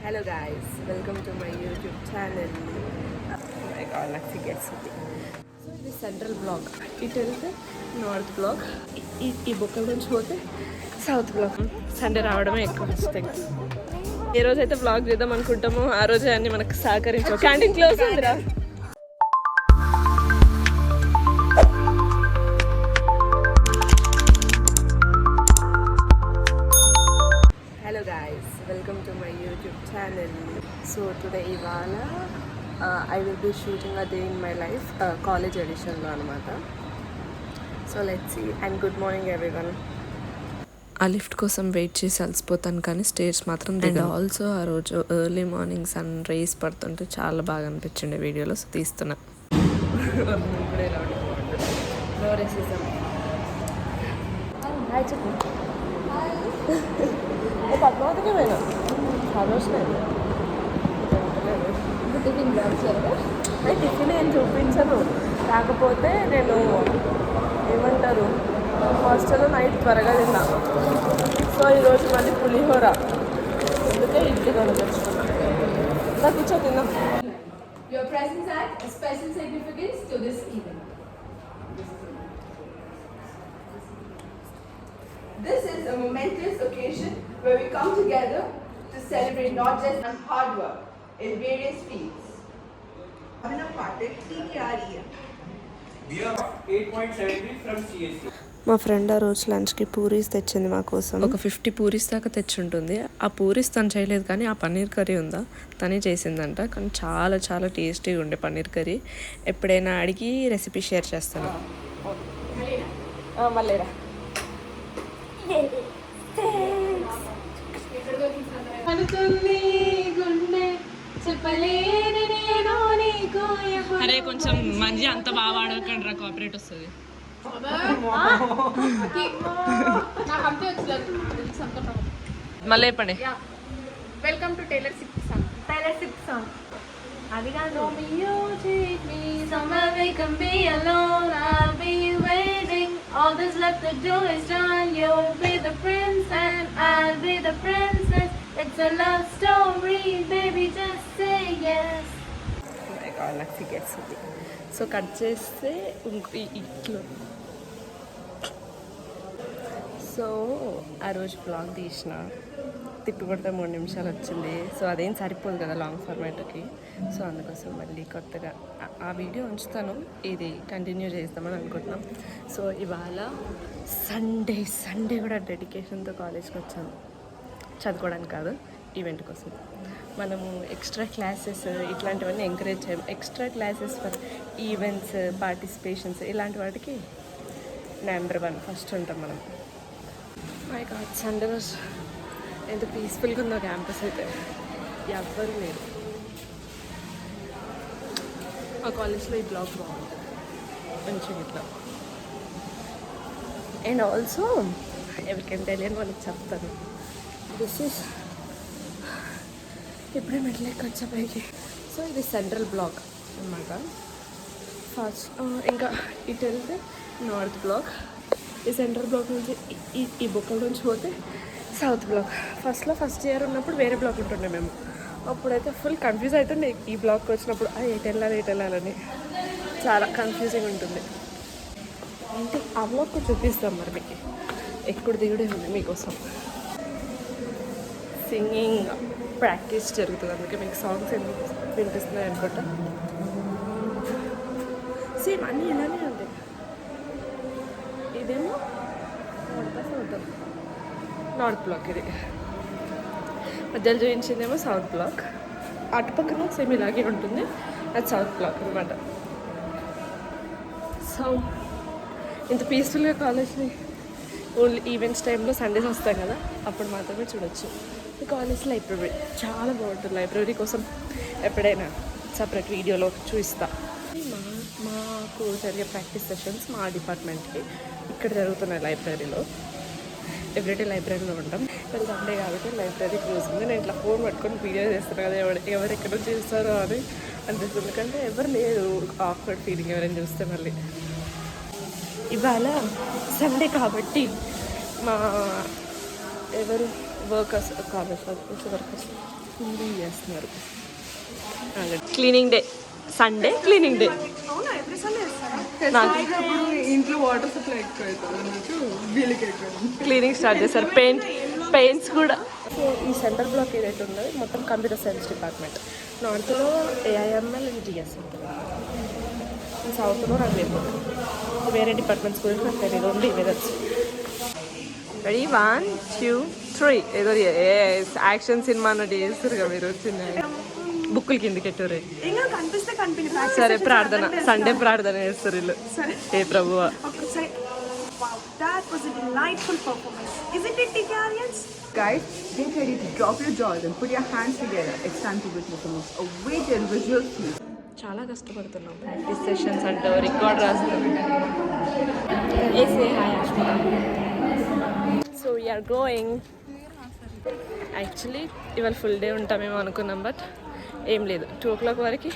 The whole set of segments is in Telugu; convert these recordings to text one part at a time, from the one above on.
Hello guys, welcome to my YouTube channel. Oh my god, నాకు సిగ్గేస్తుంది. సో ఇది సెంట్రల్ బ్లాక్, ఇటు వెళ్తే నార్త్ బ్లాక్, ఈ బొక్కల నుంచి పోతే సౌత్ బ్లాక్. సండే రావడమే ఎక్కువ ఇష్టం. ఏ రోజైతే బ్లాగ్ చేద్దాం అనుకుంటామో ఆ రోజే అన్ని మనకు సహకరించవు. క్యాంటీన్ క్లోజ్ ఉందిరా. Hello guys, welcome to my YouTube channel. So today Ivala, I will be shooting a day in my life, college edition lo anamata. So let's see, and good morning everyone. ఆ లిఫ్ట్ కోసం వెయిట్ చేసి అలసిపోతాను కానీ స్టేజ్ మాత్రం దిగను. ఆల్సో ఆ రోజు ఎర్లీ మార్నింగ్ సన్ రైజ్ పడుతుంటే చాలా బాగా అనిపించింది వీడియోలో, సో తీస్తున్నా. No racism. Hi చెప్పు. పద్మావతికి పోయినా ఆలోచన టిఫిన్ ఏం చూపించను, కాకపోతే నేను ఏమంటారు హాస్టల్లో నైట్ త్వరగా తిన్నా. సో ఈరోజు మళ్ళీ పులిహోర, అందుకే ఇడ్లీ కొనుకొచ్చుకున్నాను. నాకు కూర్చో తిన్నాం. Your presence adds a special significance to this event. This is a momentous occasion where we come together to celebrate not just hard work in various fields. We are 8.73 from CSC. మా ఫ్రెండ్ ఆ రోజు లంచ్కి పూరీస్ తెచ్చింది మా కోసం. ఒక 50 పూరీస్ దాకా తెచ్చుంటుంది. ఆ పూరీస్ తను చేయలేదు కానీ ఆ పన్నీర్ కర్రీ ఉందా తనే చేసిందంట. కానీ చాలా చాలా టేస్టీగా ఉండే పన్నీర్ కర్రీ. ఎప్పుడైనా అడిగి రెసిపీ షేర్ చేస్తాను. మళ్ళీరా అరే కొంచెం మంచి అంత బాగా వాడకండి రా, కాపరేట్ వస్తుంది. మళ్ళీ చెప్పండి. Welcome to Taylor Swift song. అది కాదు. Somewhere we can be alone. I'll be waiting. All that's left to do is join. You'll be the prince and I'll be the princess. It's a love story, baby. Just say yes. నాకు సిగ్గేస్తుంది. సో కట్ చేస్తే ఇట్లా. సో ఆ రోజు బ్లాగ్ తీసిన, తిప్పి కొడితే 3 నిమిషాలు వచ్చింది. సో అదేం సరిపోదు కదా లాంగ్ ఫార్మాట్కి. సో అందుకోసం మళ్ళీ కొత్తగా ఆ వీడియో ఉంచుతాను, ఇది కంటిన్యూ చేస్తామని అనుకుంటున్నాం. సో ఇవాళ సండే కూడా డెడికేషన్తో కాలేజ్కి వచ్చాను, చదువుకోవడానికి కాదు, ఈవెంట్ కోసం. మనము ఎక్స్ట్రా క్లాసెస్ ఇట్లాంటివన్నీ ఎంకరేజ్ చేయం. Extra classes for events, participations ఇలాంటి వాటికి నెంబర్ 1 ఫస్ట్ ఉంటాం మనం. మై గాడ్, సండే రోజు ఎంత పీస్ఫుల్గా ఉందో క్యాంపస్ అయితే. ఎవ్వరు లేరు. ఆ కాలేజ్లో ఈ బ్లాగ్ బాగుంటుంది మంచిగా ఇట్లా. అండ్ ఆల్సో ఎవరికైనా తెలియని వాళ్ళకి చెప్తాను, దిస్ ఈస్ ఇప్పుడే మెట్లెక్కి వచ్చా పైకి. సో ఇది సెంట్రల్ బ్లాక్ అన్నమాట. ఫస్ట్ ఇంకా ఇటు వెళ్తే నార్త్ బ్లాక్, ఈ సెంట్రల్ బ్లాక్ నుంచి ఈ బొక్కల నుంచి పోతే సౌత్ బ్లాక్. ఫస్ట్ ఇయర్ ఉన్నప్పుడు వేరే బ్లాక్ ఉంటుండే మేము. అప్పుడైతే ఫుల్ కన్ఫ్యూజ్ అవుతుండే ఈ బ్లాక్కి వచ్చినప్పుడు, ఎటు వెళ్ళాలని చాలా కన్ఫ్యూజింగ్ ఉంటుంది. అంటే ఆ బ్లాక్ చూపిస్తాం మరి మీకు, ఎక్కడ దిగుడే ఉంది మీకోసం. సింగింగ్ ప్రాక్టీస్ జరుగుతుంది, అందుకే మీకు సాంగ్స్ ఎందుకు వినిపిస్తున్నాయి అనుకుంటా. సేమ్ అన్నీ ఇలానే ఉంటాయి. ఇదేమో నార్త్ బ్లాక్, ఇది మధ్యలో చూపించిందేమో సౌత్ బ్లాక్. అటుపక్కన సేమ్ ఇలాగే ఉంటుంది, అది సౌత్ బ్లాక్ అనమాట. సో ఇంత పీస్ఫుల్గా కాలేజ్ని ఓన్లీ ఈవెంట్స్ టైంలో సండేస్ వస్తాం కదా, అప్పుడు మాత్రమే చూడొచ్చు. ఈ కాలేజ్ లైబ్రరీ చాలా బాగుంటుంది. లైబ్రరీ కోసం ఎప్పుడైనా సపరేట్ వీడియోలో చూపిస్తా. మాకు జరిగే ప్రాక్టీస్ సెషన్స్ మా డిపార్ట్మెంట్కి ఇక్కడ జరుగుతున్నాయి లైబ్రరీలో. ఎవ్రీడే లైబ్రరీలో ఉంటాం. ఇప్పుడు సండే కాబట్టి లైబ్రరీ క్లోజ్ ఉంది. నేను ఇట్లా ఫోన్ పట్టుకొని వీడియో చేస్తాను కదా, ఎవరు ఎక్కడ నుంచి చూస్తారో అని అనిపిస్తుంది. ఎందుకంటే ఎవరు లేరు, ఆక్వర్డ్ ఫీలింగ్ ఎవరైనా చూస్తే. మళ్ళీ ఇవాళ సండే కాబట్టి మా ఎవరు వర్కర్స్, కాలేజ్ వర్కర్స్ క్లీనింగ్ చేస్తున్నారు. Cleaning day, Sunday cleaning day. ఇంట్లో వాటర్ సప్లై ఎక్కువ అవుతుంది వీళ్ళకి ఎక్కువ. క్లీనింగ్ స్టార్ట్ చేస్తారు. పెయింట్స్ కూడా. సో ఈ సెంటర్ బ్లాక్ ఏదైతే ఉన్నది మొత్తం కంప్యూటర్ సైన్స్ డిపార్ట్మెంట్. నార్త్లో ఏఐఎంఎల్ అండ్ జిఎస్ ఉంటుంది. సౌత్లో నాకు లేకపోతే వేరే డిపార్ట్మెంట్స్ గురించి నాకు తెలియదు. ఓన్లీ ఇవే తెలుసు. రెడీ 1 2 3 ఏదో యాక్షన్ సినిమా అన్నట్టు చేస్తారు కదా మీరు. వచ్చింది బుక్కులు కిందికి ఎట్టరే. సరే ప్రార్థన, సండే ప్రార్థన చేస్తారు వీళ్ళు. ఏ ప్రభువా. That was a delightful performance. Isn't it, Tigarians? Guys, get ready to drop your jaws and put your hands together. It's time to witness the most awaited visual feast. చాలా కష్టపడుతున్నాం. ప్రాక్టీస్ సెషన్స్ అంటూ రికార్డ్ రాస్తున్నాం. So we are going. యాక్చువల్లీ ఇవాళ ఫుల్ డే ఉంటామేమో అనుకున్నాం, బట్ ఏం లేదు. 2 o'clock వరకు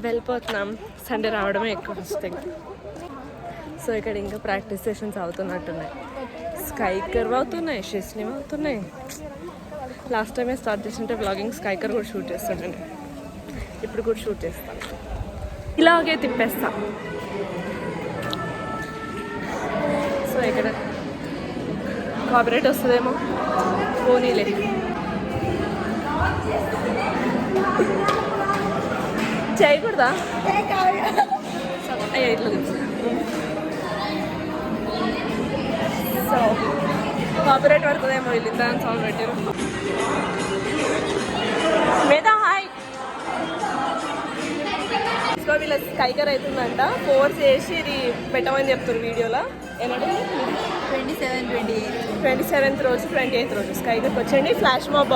వెళ్ళిపోతున్నాం. సండే రావడమే ఎక్కువ వస్తాయి. సో ఇక్కడ ఇంకా ప్రాక్టీస్ సెషన్స్ అవుతున్నట్టున్నాయి. స్కై కర్వ్ అవుతున్నాయి, షెస్నిమ్ అవుతున్నాయి. లాస్ట్ టైమే స్టార్ట్ చేస్తుంటే వ్లాగింగ్ స్కై కర్వ్ కూడా షూట్ చేస్తాను. ఇప్పుడు కూడా షూట్ చేస్తాను. ఇలాగే తిప్పేస్తా. సో ఇక్కడ కాపరేట్ వస్తుందేమో, పోనీలే. చేయకూడదా? అయ్యా ఇట్లా సో కాపరేట్ పడుతుందేమో. వీళ్ళు ఇంత సౌండ్ పెట్టారు. మీద హాయ్. సో వీళ్ళ స్కైకర్ అవుతుందంట. ఫోర్స్ చేసి ఇది పెట్టమని చెప్తారు వీడియోలో. ఏమంటే 27th రోజు 28th రోజు స్కైకర్కి వచ్చేయండి. ఫ్లాష్ మాబ్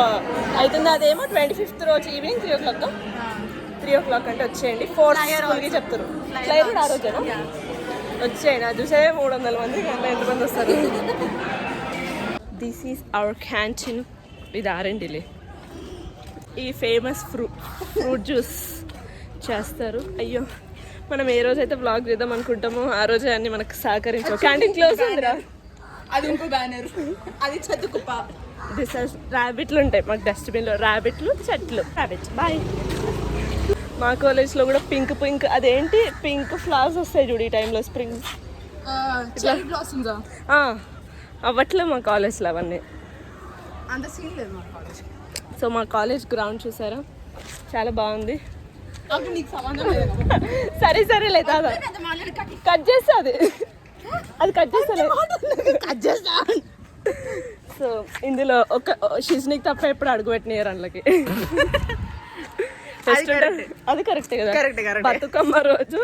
అవుతుంది. అదేమో 25th రోజు ఈవినింగ్ 3 o'clock. 3 o'clock అంటే వచ్చేయండి. 4కి చెప్తారు. ఫ్లైర్ కూడా ఆ రోజేనా? వచ్చేయండి. అది చూసే 300 మంది. అందులో ఎంతమంది వస్తారు? This is our canteen with R&Dలే. ఈ ఫేమస్ ఫ్రూట్ జ్యూస్ చేస్తారు. అయ్యో, మనం ఏ రోజైతే బ్లాగ్ చేద్దాం అనుకుంటామో ఆ రోజే అన్ని మనకు సహకరించాం. క్యాంటీన్ క్లోజ్ ఉందిరా. అది ఇంకో బ్యానర్. అది చదువుకుప్ప. దిస్ ర్యాబిట్లు ఉంటాయి మాకు డస్ట్బిన్లో. ర్యాబిట్లు, చెట్లు. Rabbits boy. మా కాలేజ్లో కూడా పింక్ అదేంటి పింక్ ఫ్లవర్స్ వస్తాయి చూడు ఈ టైంలో. స్ప్రింగ్ అవ్వట్లే మా కాలేజ్లో అవన్నీ. అంత సీన్ లేదు మా కాలేజ్. సో మా కాలేజ్ గ్రౌండ్ చూసారా, చాలా బాగుంది. అప్పుడు నీకు సంబంధం లేదు. సరే లేదా కట్ చేస్తా. అది కట్ చేస్తా. సో ఇందులో ఒక షిజ్నికి తప్ప ఎప్పుడు అడుగు పెట్టినారు అందులోకి. అది కరెక్టే కదా. బతుకమ్మ రోజు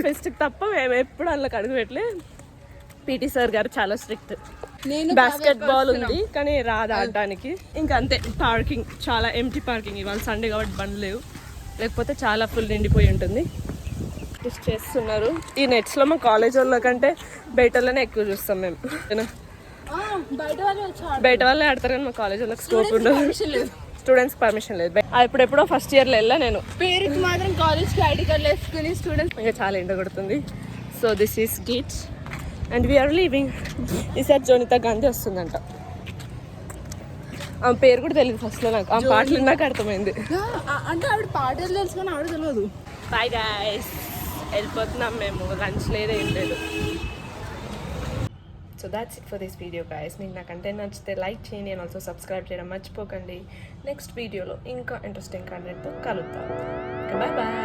ఫెస్ట్కి తప్ప మేము ఎప్పుడు అందులోకి అడుగు పెట్టలే. పీటీ సార్ గారు చాలా స్ట్రిక్ట్. బాస్కెట్ బాల్ ఉంది కానీ రాదు ఆడడానికి. ఇంకా అంతే. పార్కింగ్ చాలా ఎంటీ పార్కింగ్. ఇవాళ సండే కాబట్టి బండ్లు లేవు, లేకపోతే చాలా ఫుల్ నిండిపోయి ఉంటుంది. టెస్ట్ చేస్తున్నారు. ఈ నెట్స్లో మా కాలేజ్ వాళ్ళ కంటే బయట వాళ్ళనే ఎక్కువ చూస్తాం మేము. బయట వాళ్ళే ఆడతారు కానీ మా కాలేజ్ వాళ్ళకి స్కోప్ ఉండదు. స్టూడెంట్స్ పర్మిషన్ లేదు. ఎప్పుడెప్పుడో ఫస్ట్ ఇయర్లో వెళ్ళా నేను. పేరుకి మాత్రం కాలేజ్కి ఐడి కార్డు వేసుకుని స్టూడెంట్స్. ఇంకా చాలా ఎండ కొడుతుంది. So this is gate and we're leaving. ఈసారి జోనితా గాంధీ వస్తుందంట. ఆమె పేరు కూడా తెలియదు ఫస్ట్లో నాకు. ఆ పాటలు నాకు అర్థమైంది. అంటే ఆవిడ పాటలు తెలుసుకొని ఆవిడ తెలియదు. బాయ్ గాయ్స్, వెళ్ళిపోతున్నాం మేము. లంచ్ లేదు, ఏం లేదు. So that's it for this video guys. మీకు నా కంటెంట్ నచ్చితే లైక్ చేయండి అండ్ ఆల్సో సబ్స్క్రైబ్ చేయడం మర్చిపోకండి. నెక్స్ట్ వీడియోలో ఇంకా ఇంట్రెస్టింగ్ కంటెంట్తో కలుద్దాం. Bye bye.